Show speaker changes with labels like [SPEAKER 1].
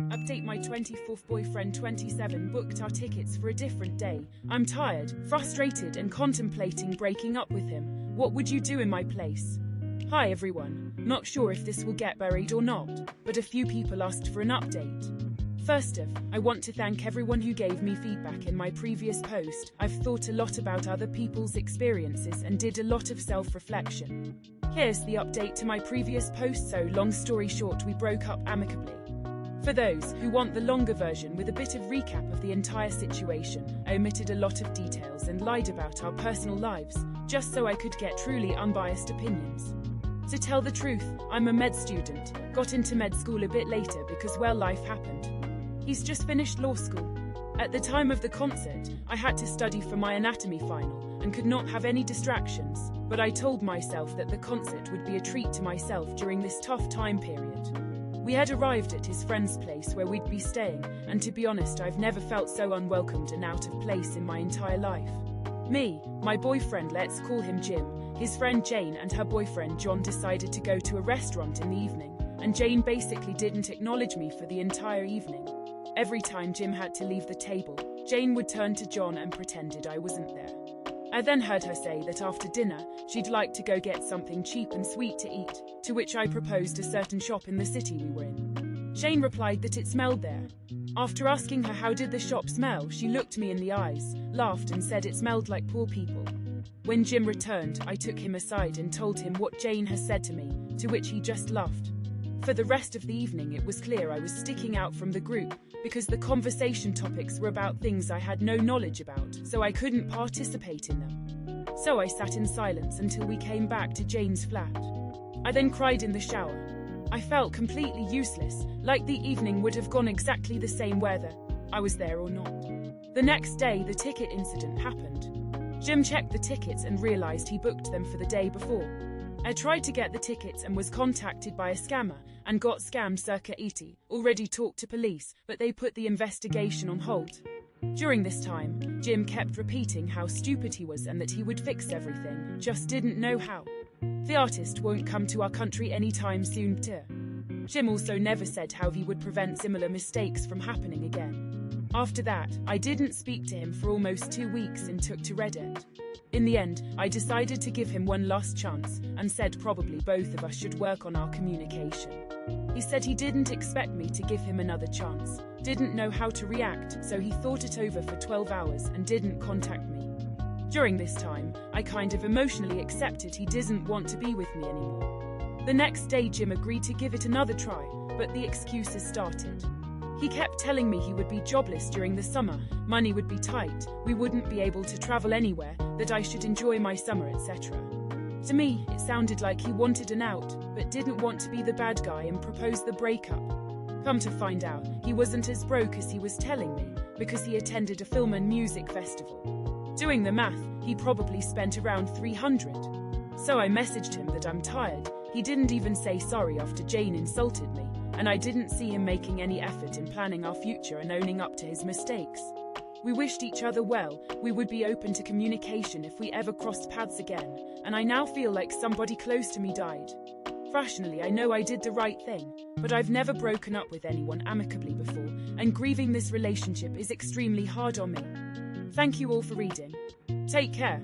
[SPEAKER 1] Update: my 24th boyfriend 27 booked our tickets for a different day. I'm tired, frustrated and contemplating breaking up with him. What would you do in my place? Hi everyone. Not sure if this will get buried or not, but a few people asked for an update. First off, I want to thank everyone who gave me feedback in my previous post. I've thought a lot about other people's experiences and did a lot of self-reflection. Here's the update to my previous post. So long story short, we broke up amicably. For those who want the longer version with a bit of recap of the entire situation, I omitted a lot of details and lied about our personal lives, just so I could get truly unbiased opinions. To tell the truth, I'm a med student, got into med school a bit later because, well, life happened. He's just finished law school. At the time of the concert, I had to study for my anatomy final and could not have any distractions, but I told myself that the concert would be a treat to myself during this tough time period. We had arrived at his friend's place where we'd be staying, and to be honest, I've never felt so unwelcomed and out of place in my entire life. Me, my boyfriend, let's call him Jim, his friend Jane and her boyfriend John decided to go to a restaurant in the evening, and Jane basically didn't acknowledge me for the entire evening. Every time Jim had to leave the table, Jane would turn to John and pretended I wasn't there. I then heard her say that after dinner, she'd like to go get something cheap and sweet to eat, to which I proposed a certain shop in the city we were in. Jane replied that it smelled there. After asking her how did the shop smell, she looked me in the eyes, laughed and said it smelled like poor people. When Jim returned, I took him aside and told him what Jane has said to me, to which he just laughed. For the rest of the evening it was clear I was sticking out from the group, because the conversation topics were about things I had no knowledge about, so I couldn't participate in them. So I sat in silence until we came back to Jane's flat. I then cried in the shower. I felt completely useless, like the evening would have gone exactly the same whether I was there or not. The next day the ticket incident happened. Jim checked the tickets and realized he booked them for the day before. I tried to get the tickets and was contacted by a scammer and got scammed circa 80, already talked to police, but they put the investigation on hold. During this time, Jim kept repeating how stupid he was and that he would fix everything, just didn't know how. The artist won't come to our country anytime soon too. Jim also never said how he would prevent similar mistakes from happening again. After that, I didn't speak to him for almost 2 weeks and took to Reddit. In the end, I decided to give him one last chance and said probably both of us should work on our communication. He said he didn't expect me to give him another chance, didn't know how to react, so he thought it over for 12 hours and didn't contact me. During this time, I kind of emotionally accepted he didn't want to be with me anymore. The next day Jim agreed to give it another try, but the excuses started. He kept telling me he would be jobless during the summer, money would be tight, we wouldn't be able to travel anywhere, that I should enjoy my summer, etc. To me, it sounded like he wanted an out, but didn't want to be the bad guy and propose the breakup. Come to find out, he wasn't as broke as he was telling me, because he attended a film and music festival. Doing the math, he probably spent around 300. So I messaged him that I'm tired. He didn't even say sorry after Jane insulted me, and I didn't see him making any effort in planning our future and owning up to his mistakes. We wished each other well, we would be open to communication if we ever crossed paths again, and I now feel like somebody close to me died. Rationally, I know I did the right thing, but I've never broken up with anyone amicably before, and grieving this relationship is extremely hard on me. Thank you all for reading. Take care.